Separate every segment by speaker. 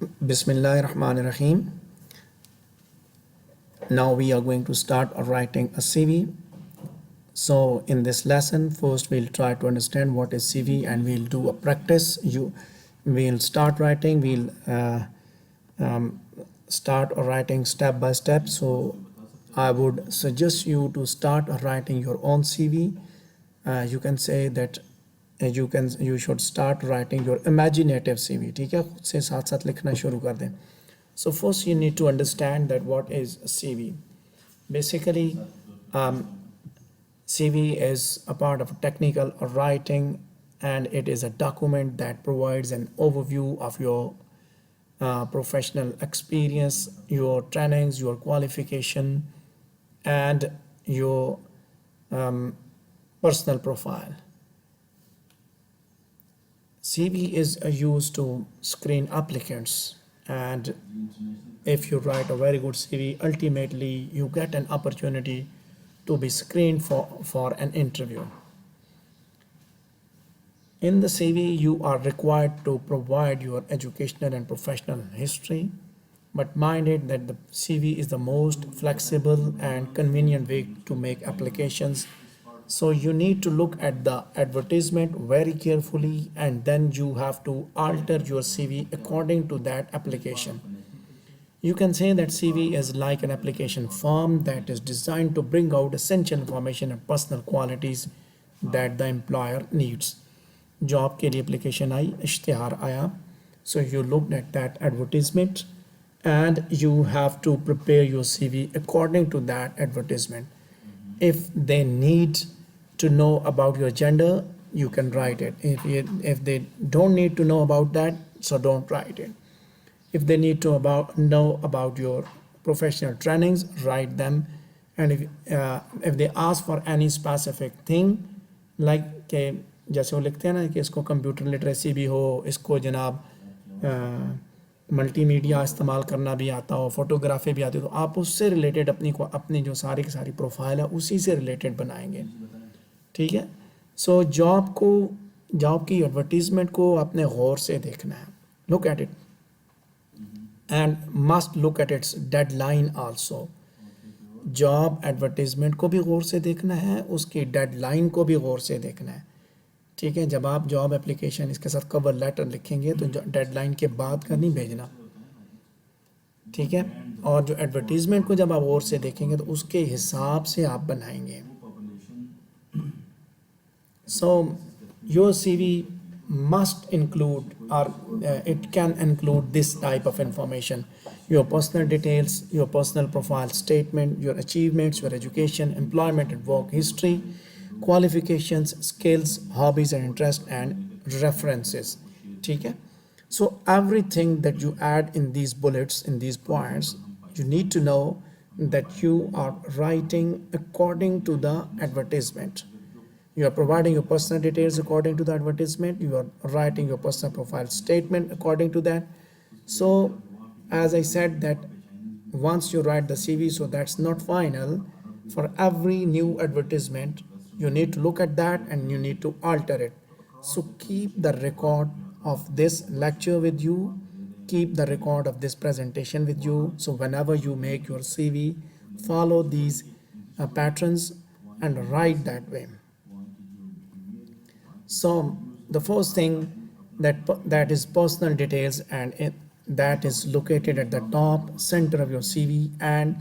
Speaker 1: Bismillahirrahmanirrahim. Now we are going to start writing a CV. So in this lesson, first we'll try to understand what is CV and we'll do a practice. We'll start writing. We'll um, start writing step by step. So I would suggest you to start writing your own CV. You can say that you should start writing your imaginative CV. ठीक है, खुद से साथ साथ लिखना शुरू कर दें. So first you need to understand that what is a CV. Basically, CV is a part of technical writing, and it is a document that provides an overview of your professional experience, your trainings, your qualification, and your personal profile. CV is used to screen applicants, and if you write a very good CV, ultimately you get an opportunity to be screened for an interview. In the CV, you are required to provide your educational and professional history, but mind it that the CV is the most flexible and convenient way to make applications. So you need to look at the advertisement very carefully, and then you have to alter your CV according to that application. You can say that CV is like an application form that is designed to bring out essential information and personal qualities that the employer needs. Job के लिए application आई, इश्तिहार आया, so you looked at that advertisement and you have to prepare your CV according to that advertisement. If they need to know about your gender, you can write it. If they don't need to know about that, so don't write it. If they need to know about your professional trainings, write them. And if they ask for any specific thing, like के जैसे वो लिखते हैं ना कि इसको computer literacy भी हो, इसको जनाब मल्टीमीडिया इस्तेमाल करना भी आता हो, फोटोग्राफी भी आती हो, तो आप उससे रिलेटेड अपनी जो सारी की सारी प्रोफाइल है उसी से रिलेटेड बनाएंगे. ठीक है. सो जॉब की एडवर्टीज़मेंट को आपने गौर से देखना है. Look at it and must look at its deadline also. Job advertisement को भी गौर से देखना है, उसकी डेडलाइन को भी गौर से देखना है. ठीक है. जब आप जॉब एप्लीकेशन इसके साथ कवर लेटर लिखेंगे तो डेडलाइन के बाद का नहीं भेजना. ठीक है. और जो एडवर्टीजमेंट को जब आप गौर से देखेंगे तो उसके हिसाब से आप बनाएंगे. So your CV must include or it can include this type of information: your personal details, your personal profile statement, your achievements, your education, employment and work history, qualifications, skills, hobbies and interests, and references. ठीक है. So everything that you add in these bullets, in these points, you need to know that you are writing according to the advertisement. You are providing your personal details according to the advertisement. You are writing your personal profile statement according to that. So as I said that once you write the CV, so that's not final. For every new advertisement, you need to look at that and you need to alter it. So keep the record of this lecture with you. Keep the record of this presentation with you. So whenever you make your CV, follow these patterns and write that way. So the first thing that is personal details, and that is located at the top center of your CV, and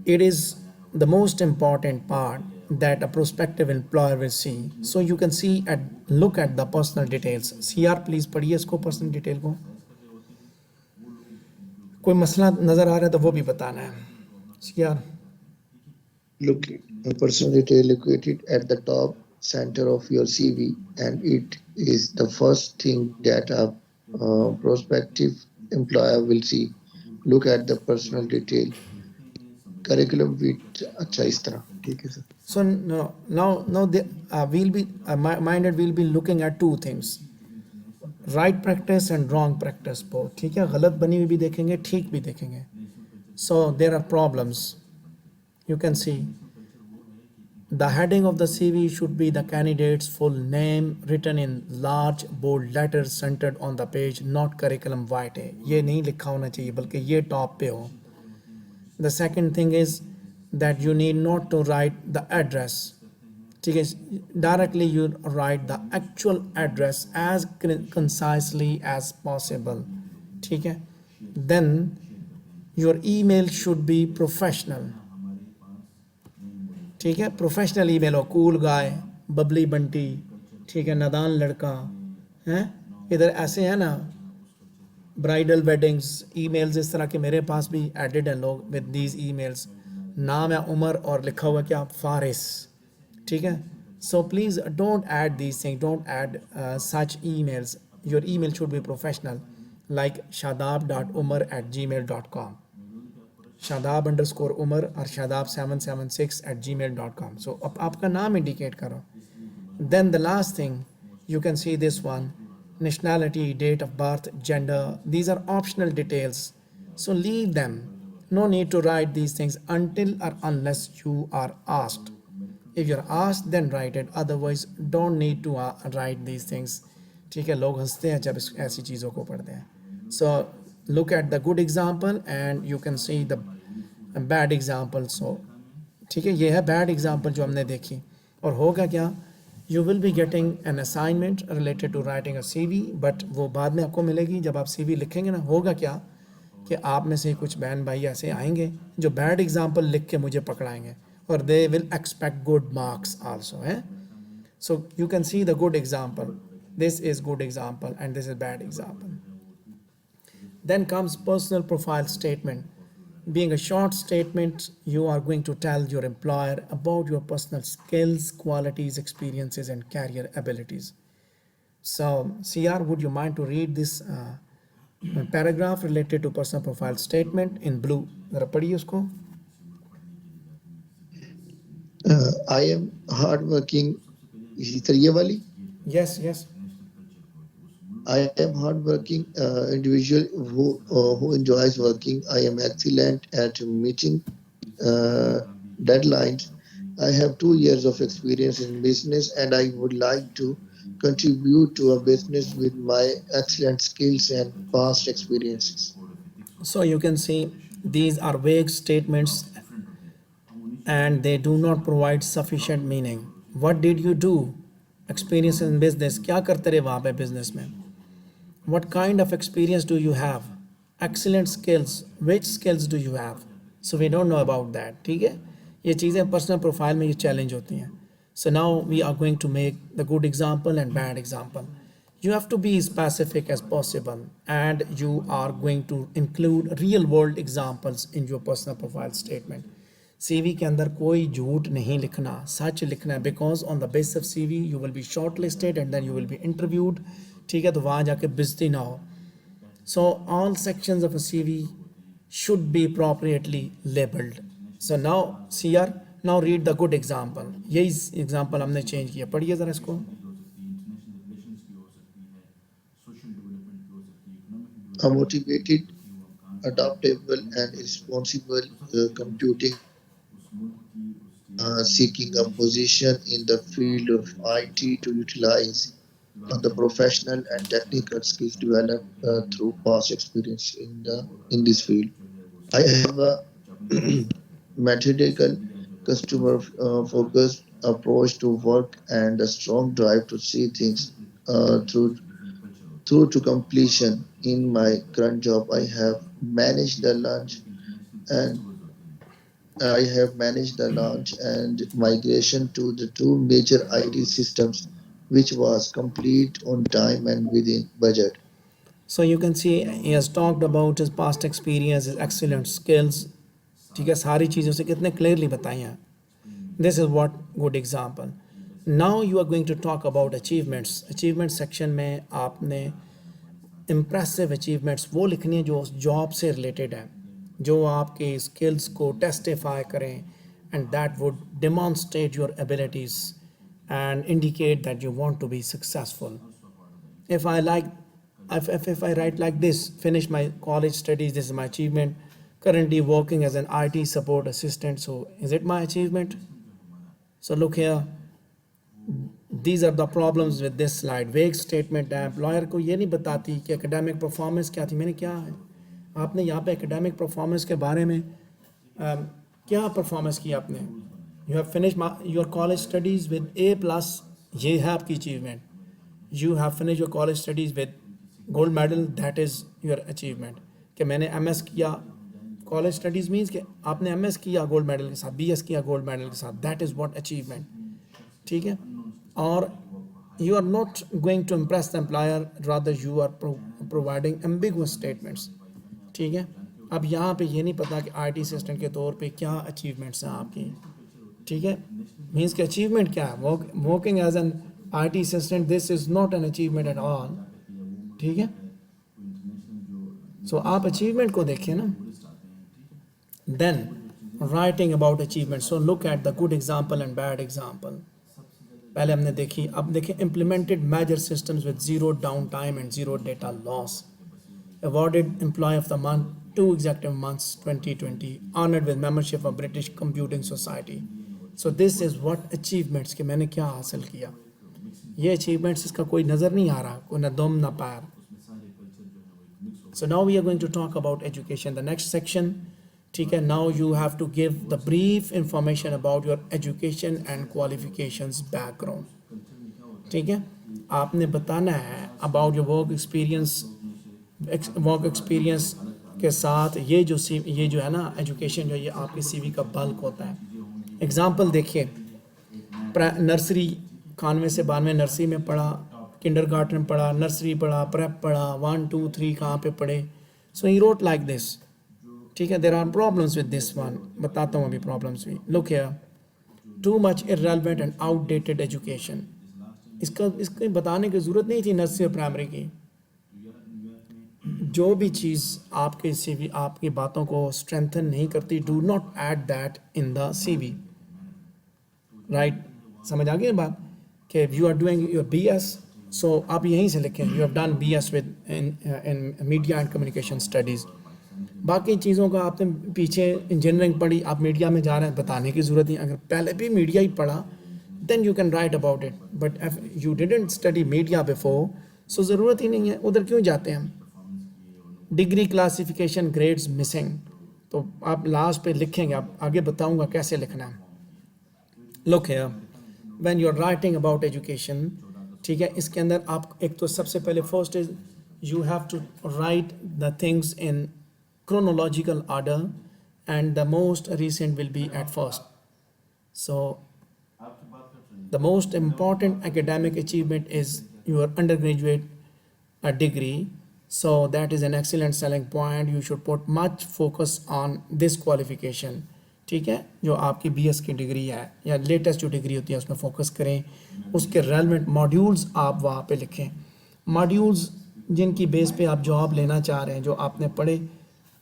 Speaker 1: it is the most important part that a prospective employer will see. So you can see look at the personal details. CR please पढ़िए इसको, personal detail को. कोई मसला नजर आ रहा है तो वो भी बताना है. CR.
Speaker 2: Look, a personal detail located at the top center of your CV, and it is the first thing that a prospective employer will see. Look at the personal detail. Curriculum with अच्छा इस तरह. ठीक है sir.
Speaker 1: So now we'll be minded. We'll be looking at two things: right practice and wrong practice both. ठीक है. गलत बनी हुई भी देखेंगे, ठीक भी देखेंगे. So there are problems. You can see The heading of the CV should be the candidate's full name written in large bold letters centered on the page, not curriculum vitae. ये नहीं लिखा होना चाहिए बल्कि ये टॉप पे हो. The second thing is that you need not to write the address. ठीक है, directly you write the actual address as concisely as possible. ठीक है. Then your email should be professional. ठीक है, प्रोफेशनल ईमेल हो, cool guy, Babli Bunty, ठीक है, नादान लड़का हैं. इधर ऐसे हैं ना ब्राइडल वेडिंग्स ईमेल्स इस तरह के मेरे पास भी एडेड हैं लोग विद दीज ईमेल्स. नाम है उमर और लिखा हुआ क्या, फारिस. ठीक है. So please don't add these thing, don't add such emails. Your email should be professional like shadab.umar@gmail.com, shadab_umar और shadab776@gmail.com. So अब आपका नाम इंडिकेट करो. Then the last thing, you can see this one, nationality, date of birth, gender. These are optional details. So leave them. No need to write these things until or unless you are asked. If you're asked, then write it. Otherwise, don't need to write these things. ठीक है, लोग हंसते हैं जब ऐसी चीज़ों को पढ़ते हैं. So look at the good example and you can see the bad example. So ठीक है, ये है bad example जो हमने देखी. और होगा क्या, you will be getting an assignment related to writing a CV, but वो बाद में आपको मिलेगी जब आप CV लिखेंगे ना. होगा क्या कि आप में से कुछ बहन भाई ऐसे आएंगे जो bad example लिख के मुझे पकड़ाएंगे और they will expect good marks also. So you can see the good example. This is good example and this is bad example. Then comes personal profile statement. Being a short statement, you are going to tell your employer about your personal skills, qualities, experiences, and career abilities. So, CR, would you mind to read this paragraph related to personal profile statement in blue? ज़रा पढ़िए उसको.
Speaker 2: I am hardworking. इसी तरह ये वाली.
Speaker 1: Yes, yes.
Speaker 2: I am hardworking individual who enjoys working. I am excellent at meeting deadlines. I have 2 years of experience in business and I would like to contribute to a business with my excellent skills and past experiences.
Speaker 1: So you can see these are vague statements and they do not provide sufficient meaning. What did you do? Experience in business. क्या करते रहे वहाँ पे business में? What kind of experience do you have? Excellent skills. Which skills do you have? So we don't know about that. ठीक है? ये चीज़ें personal profile में ये challenge होती हैं. So now we are going to make the good example and bad example. You have to be specific as possible and you are going to include real world examples in your personal profile statement. CV के अंदर कोई झूठ नहीं लिखना, सच लिखना है, because on the basis of CV you will be shortlisted and then you will be interviewed. ठीक है, तो वहाँ जाके बेइज्जती ना हो. So all sections of a CV should be appropriately labeled. So now CR, now read the good example. यही example हमने change किया. पढ़िए ज़रा इसको.
Speaker 2: A motivated, adaptable, and responsible computing seeking a position in the field of IT to utilize the professional and technical skills developed through past experience in this field. I have a methodical, customer focused approach to work and a strong drive to see things through to completion. In my current job, I have managed the launch and migration to the 2 major IT systems, which was complete on time and within budget.
Speaker 1: So you can see he has talked about his past experience, his excellent skills. ठीक है, सारी चीज़ों से कितने clearly बताई हैं. This is what good example. Now you are going to talk about achievements. Achievement section में आपने impressive achievements वो लिखनी है जो उस job से related है, जो आपके skills को testify करें and that would demonstrate your abilities and indicate that you want to be successful. If I write like this, finish my college studies, this is my achievement, currently working as an IT support assistant, so is it my achievement? So look here, these are the problems with this slide. Vague statement है, employer को ये नहीं बताती कि academic performance क्या थी। मैंने क्या है, आपने यहाँ पे एकेडमिक परफॉर्मेंस के बारे में क्या परफॉर्मेंस की आपने। You have finish your college studies with A+, ये है आपकी achievement. You have finish your college studies with gold medal, that is your achievement. कि मैंने MS किया, कॉलेज स्टडीज़ मीन्स कि आपने MS किया गोल्ड मेडल के साथ, BS किया गोल्ड मेडल के साथ, दैट इज़ व्हाट अचीवमेंट। ठीक है, और you are not going to impress the employer, rather you are providing ambiguous statements। ठीक है, अब यहाँ पे ये नहीं पता कि IT असिस्टेंट के तौर पे क्या अचीवमेंट्स हैं आपकी। ठीक है, मीन्स कि अचीवमेंट क्या है, working as an IT assistant, this is not an achievement at all. ठीक है, सो आप अचीवमेंट को देखें ना। Then writing about achievement, so look at the good example and bad example. पहले हमने देखी, अब देखें implemented major systems with zero downtime and zero data loss, awarded employee of the month 2 executive months 2020, honoured with membership of British computing society. So this is what achievements, कि मैंने क्या हासिल किया। ये अचीवमेंट्स, इसका कोई नज़र नहीं आ रहा, कोई ना दम ना पैर। So now we are going to talk about education, the next section. ठीक है, now you have to give the brief information about your education and qualifications background. ठीक है, आपने बताना है अबाउट योर वर्क एक्सपीरियंस के साथ ये जो है ना एजुकेशन, जो ये आपके CV का बल्क होता है। एग्जाम्पल देखिए, नर्सरी 91 से 92 नर्सरी में पढ़ा, किंडरगार्टन पढ़ा, नर्सरी पढ़ा, प्रेप पढ़ा, 1 2 3 कहाँ पे पढ़े। So he wrote like this. ठीक है, there are problems with this one, बताता हूँ अभी प्रॉब्लम्स भी। Look here, too much irrelevant and outdated education, इसको बताने की ज़रूरत नहीं थी नर्सरी और प्राइमरी की। जो भी चीज़ आपके CV आपकी बातों को स्ट्रेंथन नहीं करती, do not add that in the CV। Right, समझ आ गई बात, कि you are doing your BS, so आप यहीं से लिखें you have done BS with in media and communication studies. बाकी चीज़ों का आपने पीछे इंजीनियरिंग पढ़ी, आप मीडिया में जा रहे हैं, बताने की ज़रूरत नहीं। अगर पहले भी मीडिया ही पढ़ा, then you can write about it, but if you didn't study media before, so ज़रूरत ही नहीं है, उधर क्यों जाते हैं हम। डिग्री क्लासिफिकेशन ग्रेड्स मिसिंग, तो आप लास्ट पे लिखेंगे, आप आगे बताऊंगा कैसे लिखना है। Look here, when you are writing about education, ठीक है, इसके अंदर आप एक तो सबसे पहले first is you have to write the things in chronological order, and the most recent will be at first. So the most important academic achievement is your undergraduate degree, so that is an excellent selling point. You should put much focus on this qualification। ठीक है, जो आपकी BS की degree है या latest जो degree होती है उसमें फोकस करें, उसके रेलेवेंट मॉड्यूल्स आप वहाँ पे लिखें। मॉड्यूल्स जिनकी बेस पे आप जॉब लेना चाह रहे हैं, जो आपने पढ़े,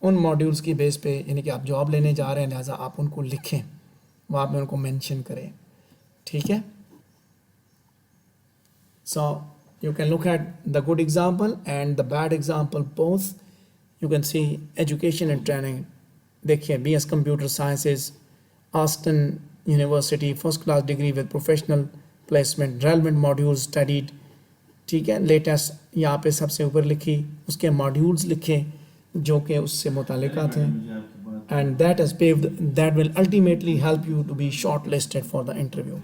Speaker 1: उन मॉड्यूल्स की बेस पे, यानी कि आप जॉब लेने जा रहे हैं, लिहाजा आप उनको लिखें, वहाँ पे उनको मेंशन करें। ठीक है, so you can look at the good example and the bad example both. You can see education and training. देखिए, BS computer sciences, Aston university, first class degree with professional placement, relevant modules studied. ठीक है, latest यहाँ पे सबसे ऊपर लिखी, उसके modules लिखे जो कि उससे मुतालिका थे, and that has paved, that will ultimately help you to be shortlisted for the interview.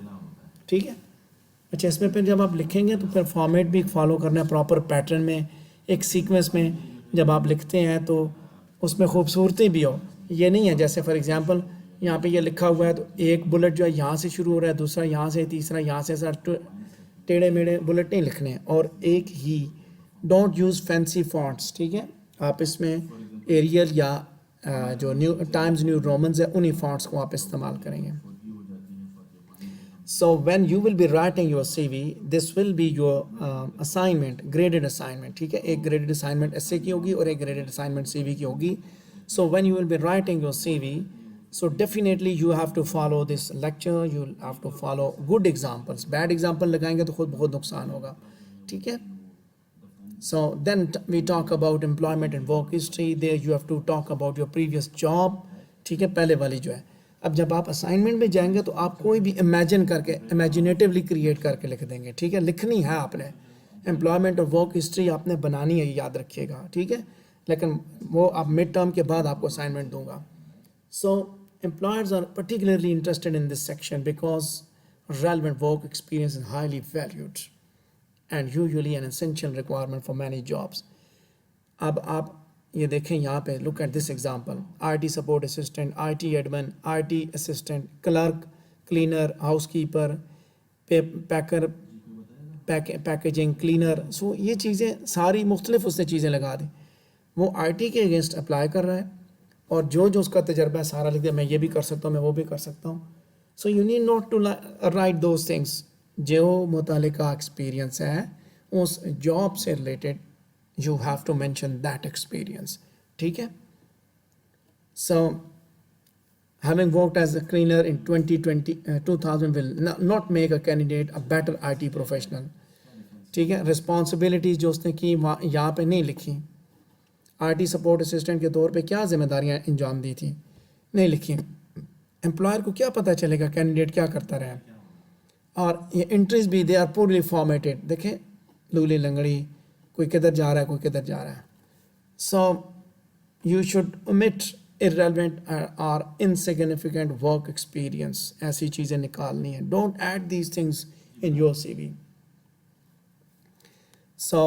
Speaker 1: ठीक है, अच्छा, इसमें फिर जब आप लिखेंगे तो फिर फॉर्मेट भी फॉलो करना है, प्रॉपर पैटर्न में, एक सीक्वेंस में जब आप लिखते हैं तो उसमें खूबसूरती भी हो। ये नहीं है जैसे फॉर एग्जांपल यहाँ पे ये लिखा हुआ है तो एक बुलेट जो है यहाँ से शुरू हो रहा है, दूसरा यहाँ से, तीसरा यहाँ से, सर टेढ़े मेढ़े बुलेट नहीं लिखने, और एक ही, डोंट यूज़ फैंसी फॉन्ट्स। ठीक है, आप इसमें एरियल या जो न्यू टाइम्स न्यू रोमन्स है उन्हीं फॉन्ट्स को आप इस्तेमाल करेंगे। सो when you will be writing your CV, this will be your assignment, graded assignment. ठीक है, एक ग्रेडेड असाइनमेंट essay की होगी और एक ग्रेडेड असाइनमेंट CV की होगी। सो when you will be writing your CV, so definitely you have to follow this lecture, you have to follow good examples। bad example लगाएंगे तो खुद बहुत नुकसान होगा। ठीक है, so then we talk about employment and work history, there you have to talk about your previous job। ठीक है, पहले वाली जो है, अब जब आप असाइनमेंट में जाएंगे तो आप कोई भी इमेजिन करके इमेजिनेटिवली क्रिएट करके लिख देंगे, ठीक है, लिखनी है आपने, एम्प्लॉयमेंट और वर्क हिस्ट्री आपने बनानी है, याद रखिएगा, ठीक है, लेकिन वो आप मिड टर्म के बाद आपको असाइनमेंट दूंगा. So employers are particularly interested in this section because relevant work experience is highly valued and usually an essential requirement for many jobs. अब आप ये देखें यहाँ पे, look at this example, IT support assistant, IT admin, IT assistant, clerk, cleaner, housekeeper, packer, packaging, cleaner. So ये चीज़ें सारी मुख्तलिफ उसने चीज़ें लगा दी. वो IT के अगेंस्ट अप्लाई कर रहा है और जो जो उसका तजर्बा है सारा लिख दिया, मैं ये भी कर सकता हूँ, मैं वो भी कर सकता हूँ. So you need not to write those things. जो मुतालिका एक्सपीरियंस है उस जॉब से related you have to mention that experience, ठीक है. सो having worked as a cleaner in 2000 will not make a candidate a better IT professional, ठीक है. Responsibilities जो उसने की वहाँ यहाँ पे नहीं लिखी. IT सपोर्ट असिस्टेंट के तौर पे क्या जिम्मेदारियाँ अंजाम दी थी, नहीं लिखी. एम्प्लॉयर को क्या पता चलेगा कैंडिडेट क्या करता रहा है. और ये एंट्रीज भी दे आर पूरली फॉर्मेटेड. देखें, लूली लंगड़ी, कोई किधर जा रहा है, कोई किधर जा रहा है. So you should omit irrelevant or insignificant work experience. ऐसी चीज़ें निकालनी है. Don't add these things in your CV. So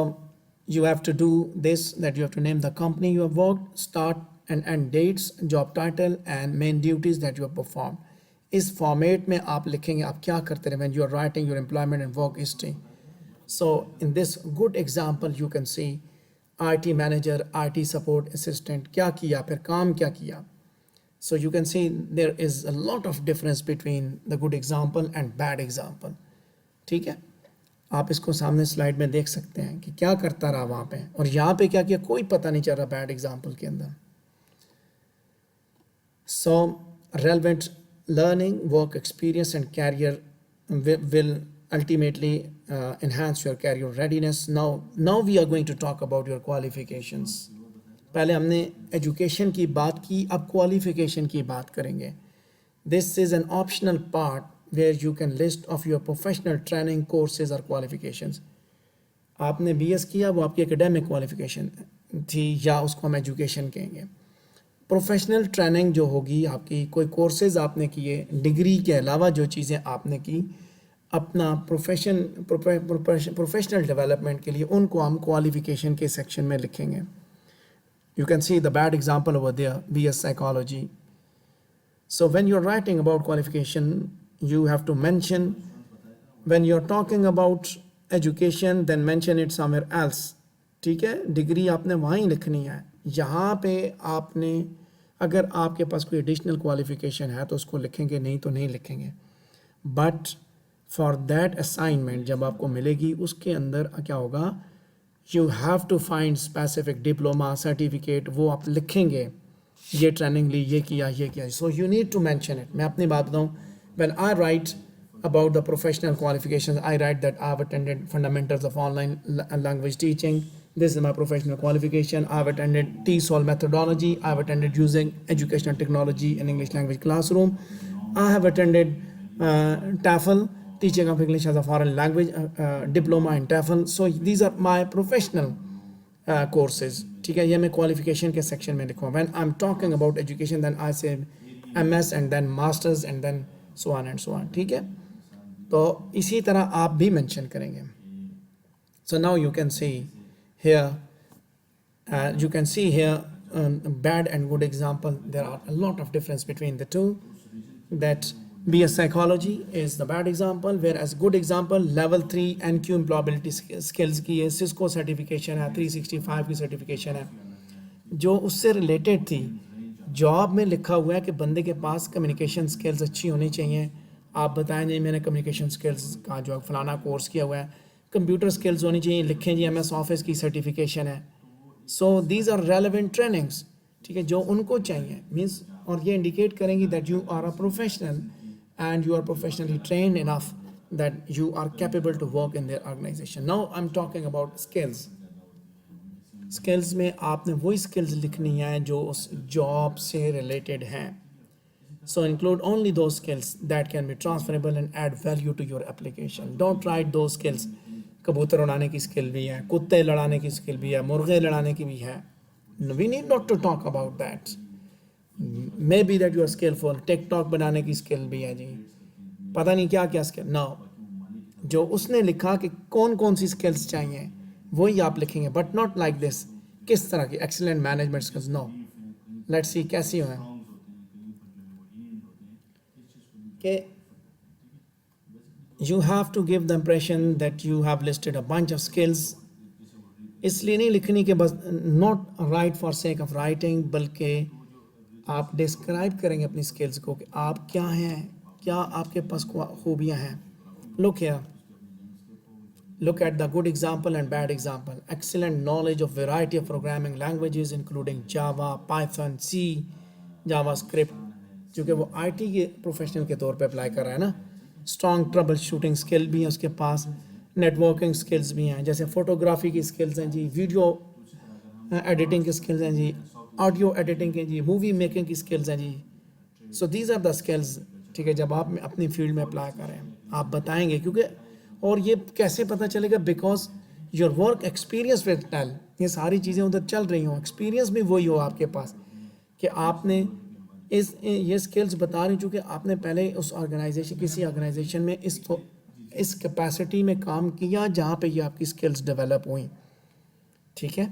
Speaker 1: you have to do this, that you have to name the company you have worked, start and end dates, job title and main duties that you have performed. इस format में आप लिखेंगे आप क्या करते रहे when you are writing your employment and work history. So in this good example you can see IT manager, IT support assistant, क्या किया, फिर काम क्या किया. So you can see there is a lot of difference between the good example and bad example, ठीक है. आप इसको सामने स्लाइड में देख सकते हैं कि क्या करता रहा वहाँ पे और यहाँ पे क्या किया, कोई पता नहीं चल रहा बैड एग्जाम्पल के अंदर. So relevant learning, work experience and career will ultimately enhance your career readiness. Now we are going to talk about your qualifications. पहले हमने एजुकेशन की बात की, अब क्वालिफिकेशन की बात करेंगे. This is an optional part where you can list of your professional training courses or qualifications. आपने BS किया, वो आपकी एकेडमिक क्वालिफिकेशन थी या उसको हम एजुकेशन कहेंगे. प्रोफेशनल ट्रेनिंग जो होगी आपकी, कोई कोर्सेज आपने किए, डिग्री के अलावा जो चीज़ें आपने की अपना प्रोफेशनल डेवलपमेंट के लिए, उनको हम क्वालिफिकेशन के सेक्शन में लिखेंगे. You can see the bad example over there, BS psychology. So when you are writing about qualification you have to mention, when you are talking about education then mention it somewhere else, ठीक है. Degree आपने वहीं लिखनी है. यहाँ पे आपने, अगर आपके पास कोई एडिशनल क्वालिफिकेशन है तो उसको लिखेंगे, नहीं तो नहीं लिखेंगे. बट फॉर दैट असाइनमेंट जब आपको मिलेगी उसके अंदर क्या होगा, you have to find specific diploma certificate, वो आप लिखेंगे, ये ट्रेनिंग ली, ये किया, ये किया. So you need to mention it. मैं अपनी बात बताऊँ, when I write about the professional qualifications, I write that I have attended fundamentals of online language teaching. This is my professional qualification. I have attended TESOL methodology. I have attended using educational technology in English language classroom. I have attended TEFL, teaching of English as a foreign language, diploma in TEFL. So these are my professional courses. ठीक है, ये मैं qualification के section में लिखूँगा. When I'm talking about education, then I say MS and then masters and then so on and so on. ठीक है, तो इसी तरह आप भी मेंशन करेंगे. So now you can see here, bad and good example. There are a lot of difference between the two. That BS psychology is the bad example, whereas good example level 3 NQ employability skills की है, Cisco certification है, 365 की certification है, जो उससे related थी. Job में लिखा हुआ है कि बंदे के पास कम्युनिकेशन स्किल्स अच्छी होनी चाहिए. आप बताएं जी मैंने कम्युनिकेशन स्किल्स का जो फलाना कोर्स किया हुआ है, कंप्यूटर स्किल्स होनी चाहिए, लिखें जी MS ऑफिस की सर्टिफिकेशन है. So these are relevant trainings, ठीक है, जो उनको चाहिए मीन्स, और ये इंडिकेट करेंगी that you are a professional and you are professionally trained enough that you are capable to work in their organisation. Now I am talking about skills. Skills में आपने वही स्किल्स लिखनी है जो उस जॉब से रिलेटेड हैं. So include only those skills that can be transferable and add value to your application. Don't write those skills. कबूतर उड़ाने की स्किल भी है, कुत्ते लड़ाने की स्किल भी है, मुर्गे लड़ाने की भी है. We need not to talk about that. Maybe that you are skillful. TikTok बनाने की स्किल भी है जी, पता नहीं क्या क्या स्किल. नो, जो उसने लिखा कि कौन कौन सी स्किल्स चाहिए वही आप लिखेंगे, बट नॉट लाइक दिस. किस तरह की excellent management skills? No, let's see कैसी हो कि you have to give the impression that you have listed a bunch of skills. इसलिए नहीं लिखनी कि बस not write for sake of writing, बल्कि आप डिस्क्राइब करेंगे अपनी स्किल्स को कि आप क्या हैं, क्या आपके पास खूबियाँ हैं. Look here. Look at the good example and bad example. Excellent knowledge of variety of programming languages including Java, Python, C, JavaScript, क्योंकि वो IT के प्रोफेशनल के तौर पे अप्लाई कर रहा है ना. स्ट्रॉन्ग ट्रबल शूटिंग स्किल भी है उसके पास, नेटवर्किंग स्किल्स भी हैं, जैसे फोटोग्राफी की स्किल्स हैं जी, वीडियो एडिटिंग की स्किल्स हैं जी, ऑडियो एडिटिंग की जी, मूवी मेकिंग की स्किल्स हैं जी. So these are the skills. ठीक है, जब आप अपनी फील्ड में अप्लाई करें आप बताएंगे, क्योंकि और ये कैसे पता चलेगा? Because your work experience will tell. ये सारी चीज़ें उधर चल रही हों, एक्सपीरियंस भी वही हो आपके पास कि आपने ये स्किल्स बता रही, चूँकि आपने पहले उस ऑर्गेनाइजेशन, किसी ऑर्गेनाइजेशन में इस कैपेसिटी में काम किया जहाँ पे ये आपकी स्किल्स डेवलप हुई. ठीक है,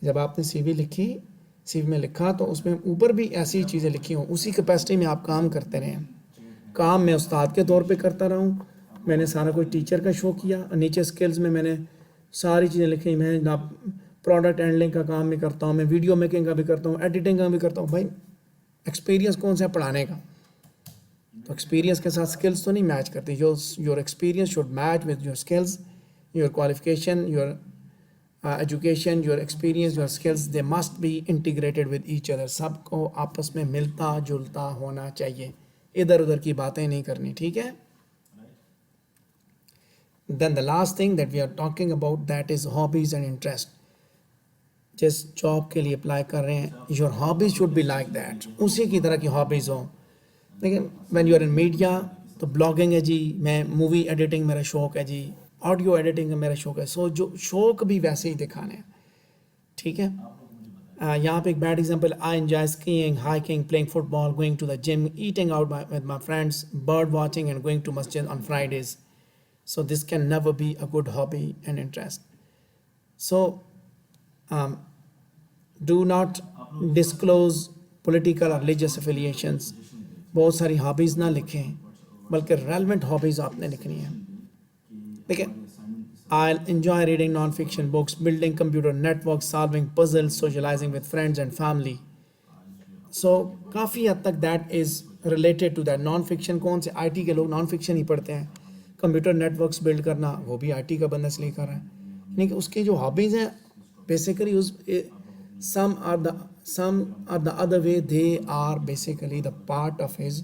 Speaker 1: जब आपने सीवी लिखी, सीवी में लिखा तो उसमें ऊपर भी ऐसी चीज़ें लिखी हों, उसी कैपेसिटी में आप काम करते रहें. काम मैं उस्ताद के तौर पे करता रहा हूँ, मैंने सारा कुछ टीचर का शो किया, और नीचे स्किल्स में मैंने सारी चीज़ें लिखी. मैं ना प्रोडक्ट हैंडलिंग का काम भी करता हूँ, मैं वीडियो मेकिंग का भी करता हूँ, एडिटिंग का भी करता हूँ. भाई एक्सपीरियंस कौन सा है पढ़ाने का? तो एक्सपीरियंस के साथ स्किल्स तो नहीं मैच करती. Your experience should match with your skills, your qualification, your education, your experience, your skills, they must be integrated with each other. सबको आपस में मिलता जुलता होना चाहिए, इधर उधर की बातें नहीं करनी. ठीक है. Then the last thing that we are talking about, that is hobbies and interest. जिस जॉब के लिए अप्लाई कर रहे हैं, your hobbies should be like that, उसी की तरह की हॉबीज़ हो. लेकिन when you are in media तो ब्लॉगिंग है जी, मैं मूवी एडिटिंग मेरा शौक है जी, ऑडियो एडिटिंग मेरा शौक है. सो जो शौक भी वैसे ही दिखाने हैं. ठीक है. यहाँ पे एक bad example, I enjoy skiing, hiking, playing football, going to the gym, eating out with my friends, bird watching and going to masjid on Fridays. So this can never be a good hobby and interest. So do not disclose political or religious affiliations. बहुत सारी hobbies ना लिखें, बल्कि relevant hobbies आपने लिखनी है. ठीक है. I'll enjoy reading non-fiction books, building computer networks, solving puzzles, socializing with friends and family. So काफ़ी हद तक that is related to that. non-fiction कौन से IT के लोग non-fiction ही पढ़ते हैं. कंप्यूटर नेटवर्क्स बिल्ड करना वो भी IT का बंदा इसलिए कर रहा है. यानी कि उसकी जो हॉबीज़ हैं बेसिकली उस some are the other way, they are basically the part of his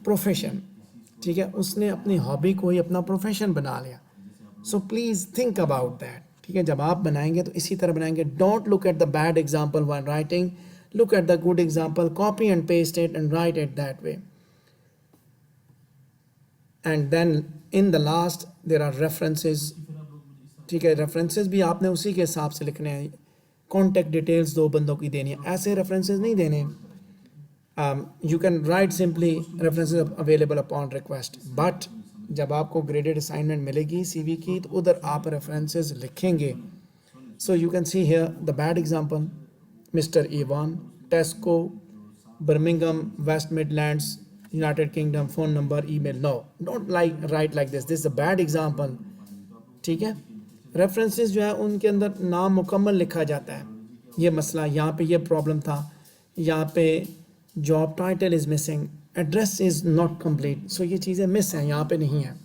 Speaker 1: profession. ठीक है, उसने अपनी हॉबी को ही अपना प्रोफेशन बना लिया. So please think about that. ठीक है, जब आप बनाएंगे तो इसी तरह बनाएंगे. Don't look at the bad example while writing, look at the good example, copy and paste it and write it that way. And then in the last there are references. ठीक है, रेफरेंसेस भी आपने उसी के हिसाब से लिखने हैं. कॉन्टैक्ट डिटेल्स दो बंदों की देनी है, ऐसे रेफरेंसेस नहीं देने. You can right simply references available upon request, but जब आपको ग्रेडेड असाइनमेंट मिलेगी सीवी की तो उधर आप रेफरेंसेस लिखेंगे. So you can see here the bad example, mister Evan, Tesco, Birmingham, West Midlands, United Kingdom, phone number, email. No, don't write like this is a bad example. ठीक है, references जो है उनके अंदर नाम मुकम्मल लिखा जाता है. ये मसला, यहाँ पे ये प्रॉब्लम था, यहाँ पे job title is missing, address is not complete. So ये चीज़ें मिस हैं, यहाँ पे नहीं है.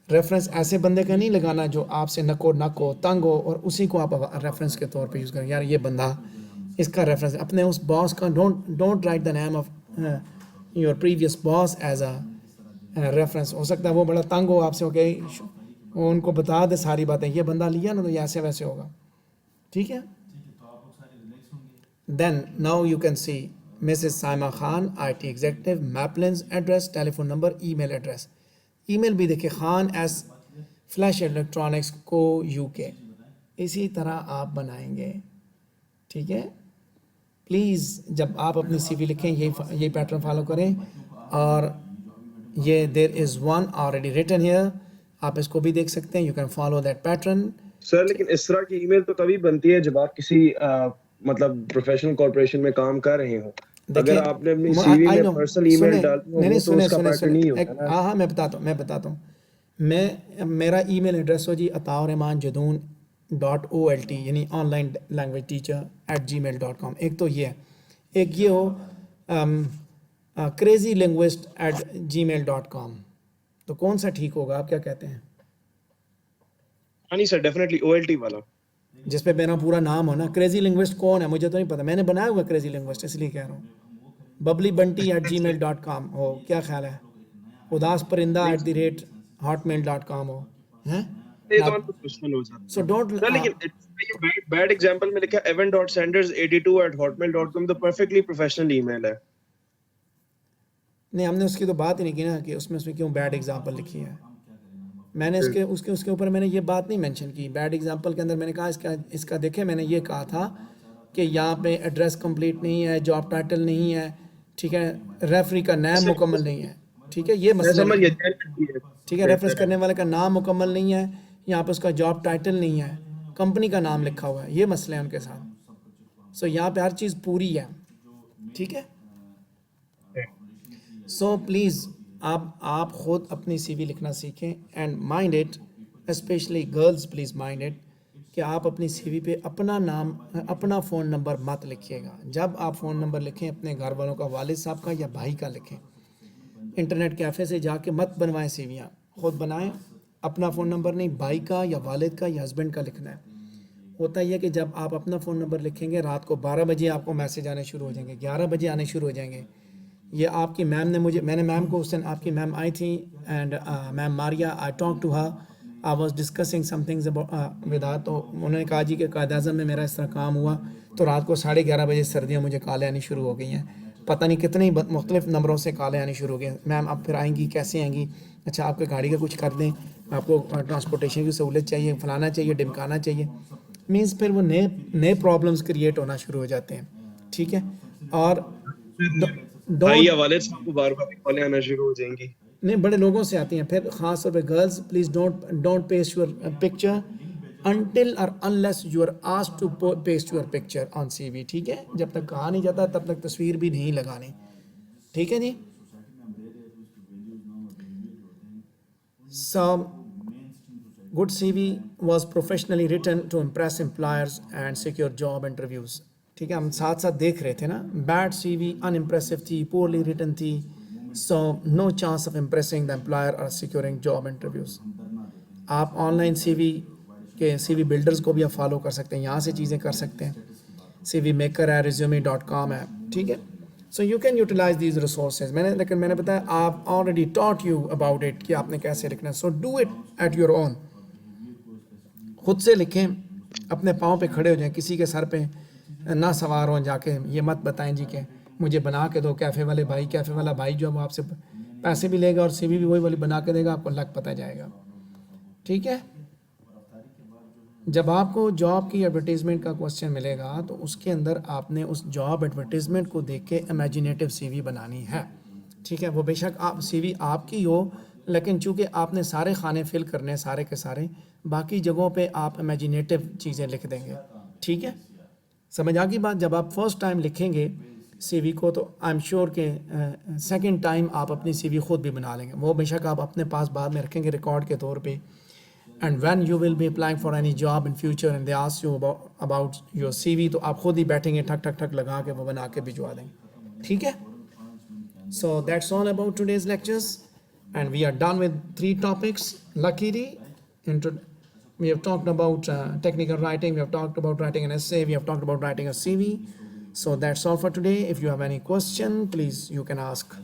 Speaker 1: रेफरेंस ऐसे बंदे का नहीं लगाना जो आपसे नको हो, तंग हो, और उसी को आप रेफरेंस के तौर पे यूज़ करें. यार ये बंदा, इसका रेफरेंस, अपने उस बॉस का don't write the name of your previous boss as a reference. हो सकता है वो बड़ा तंग हो आपसे, ओके, वो उनको बता दे सारी बातें, ये बंदा लिया ना तो ये ऐसे वैसे होगा. ठीक है. Then now you can see Mrs. Saima Khan, IT executive, Maplins, address, telephone number, email address. email भी देखिए खान एस फ्लैश इलेक्ट्रॉनिक्स को UK. इसी तरह आप बनाएंगे, ठीक है। प्लीज़ जब आप अपनी CV लिखें यही पैटर्न फॉलो करें। और ये there is one already written here, आप इसको भी देख सकते हैं, you can follow that pattern.
Speaker 3: Sir लेकिन इस तरह की ईमेल तो तभी बनती है जब आप किसी मतलब प्रोफेशनल कॉर्पोरेशन में काम कर रहे हो। अगर आपने अपनी सीवी में पर्सनल ईमेल डाली हो तो उसका पैटर्न नहीं होता ना।
Speaker 1: हाँ मैं बताता हूँ। मेरा ईमेल एड्रेस हो जी ataurrahmanjadoon.olt यानी ऑनलाइन लैंग्वेज टीचर @gmail.com। एक तो ये है, एक ये हो crazylinguist@gmail.com। तो कौन सा ठीक होगा, आप क्या कहते हैं?
Speaker 3: हाँ नहीं सर, डेफिनेटली OLT वाला,
Speaker 1: जिस पे मेरा पूरा नाम हो ना। क्रेजी लिंग्विस्ट कौन है मुझे तो नहीं पता, मैंने बनाया हुआ क्रेजी लिंग्विस्ट इसलिए कह रहा हूँ। bubblyBunty@gmail.com हो, क्या ख्याल है? उदास परिंदा @hotmail.com हो, हैं?
Speaker 3: ये तो प्रोफेशनल हो जाता है।
Speaker 1: So don't
Speaker 3: सर लेकिन बैड एग्जांपल में लिखा evan.sanders82@hotmail.com तो परफेक्टली प्रोफेशनल ईमेल है।
Speaker 1: नहीं, हमने उसकी तो बात ही नहीं की ना कि उसमें क्यों बैड एग्जांपल लिखी है। मैंने उसके ऊपर मैंने ये बात नहीं मेंशन की। बैड एग्जांपल के अंदर मैंने कहा इसका देखें, मैंने ये कहा था कि यहाँ पे एड्रेस कंप्लीट नहीं है, जॉब टाइटल नहीं है, ठीक है, रेफरी का नाम मुकम्मल नहीं है, ठीक है, ये मसला है, ठीक है, रेफरेंस करने वाले का नाम मुकम्मल नहीं है, यहाँ पे उसका जॉब टाइटल नहीं है, कंपनी का नाम लिखा हुआ है, ये मसले हैं उनके साथ। सो यहाँ पे हर चीज़ पूरी है, ठीक है। सो प्लीज़ आप ख़ुद अपनी CV लिखना सीखें and mind it, specially girls please mind it कि आप अपनी CV पे अपना नाम, अपना फ़ोन नंबर मत लिखिएगा। जब आप फ़ोन नंबर लिखें अपने घर वालों का, वालिद साहब का या भाई का लिखें। इंटरनेट कैफ़े से जाके मत बनवाएं CVयाँ, ख़ुद बनाएं। अपना फ़ोन नंबर नहीं, भाई का या वालिद का या हस्बैंड का लिखना है। होता यह है कि जब आप अपना फ़ोन नंबर लिखेंगे रात को 12 बजे आपको मैसेज आने शुरू हो जाएंगे, 11 बजे आने शुरू हो जाएंगे। ये आपकी मैम ने मैंने मैम को उस दिन, आपकी मैम आई थी and ma'am Maria, I talk to her, I was discussing some things with her. तो उन्होंने कहा जी कि कायद-ए-आज़म में मेरा इस तरह काम हुआ तो रात को 11:30 बजे सर्दियाँ मुझे कॉलें आनी शुरू हो गई हैं, पता नहीं कितने ही मुख्तलिफ नंबरों से कॉलें आनी शुरू हो गई। मैम आप फिर आएंगी, कैसे आएंगी? अच्छा आपके गाड़ी का कुछ कर दें, आपको ट्रांसपोर्टेशन की सहूलत चाहिए, फलाना चाहिए, ढिमकाना चाहिए। मीन्स फिर वो नए प्रॉब्लम्स क्रिएट होना शुरू हो जाते हैं, ठीक है। और
Speaker 3: भाई या वालिद साहब को बार-बार कॉलें आना शुरू हो जाएंगी।
Speaker 1: नहीं, बड़े लोगों से आती हैं। फिर ख़ास तौर पे girls, please don't paste your picture until or unless you are asked to paste your picture on CV, ठीक है। जब तक कहा नहीं जाता तब तक तस्वीर भी नहीं लगानी, ठीक है जी। So good CV was professionally written to impress employers and secure job interviews, ठीक है। हम साथ साथ देख रहे थे ना, बैड CV अनइम्प्रेसिव थी, poorly written थी, so no chance of impressing the employer or securing job interviews। आप ऑनलाइन CV के CV बिल्डर्स को भी आप फॉलो कर सकते हैं, यहाँ से चीज़ें कर सकते हैं। CV मेकर है, resume.com है, ठीक है। So you can utilise these resources. लेकिन मैंने बताया आप already taught you about it कि आपने कैसे लिखना है। So do it at your own, खुद से लिखें, अपने पाँव पे खड़े हो जाएं, किसी के सर पे ना सवार हों जाके। ये मत बताएं जी कि मुझे बना के दो। कैफ़े वाला भाई जो है वो आपसे पैसे भी लेगा और CV भी वही वाली बना के देगा, आपको लग पता जाएगा, ठीक है। जब आपको जॉब की एडवर्टीज़मेंट का क्वेश्चन मिलेगा तो उसके अंदर आपने उस जॉब एडवर्टीज़मेंट को देख के इमेजिनेटिव CV बनानी है, ठीक है। वो बेशक आप CV आपकी हो, लेकिन चूँकि आपने सारे खाने फिल करने हैं सारे के सारे, बाकी जगहों पे आप इमेजिनेटिव चीज़ें लिख देंगे, ठीक है। समझ आ गई बात? जब आप फर्स्ट टाइम लिखेंगे CV को तो आई एम श्योर कि सेकंड टाइम आप अपनी CV खुद भी बना लेंगे। वो बेशक आप अपने पास बाद में रखेंगे रिकॉर्ड के तौर पे। And when you will be applying for any job in future and they ask you about your CV, तो आप खुद ही बैठेंगे ठक ठक ठक लगा के वो बना के भिजवा देंगे, ठीक है। So that's all about today's lectures and we are done with 3 topics. Luckily, we have talked about technical writing, we have talked about writing an essay, we have talked about writing a CV. So that's all for today. If you have any question, please you can ask.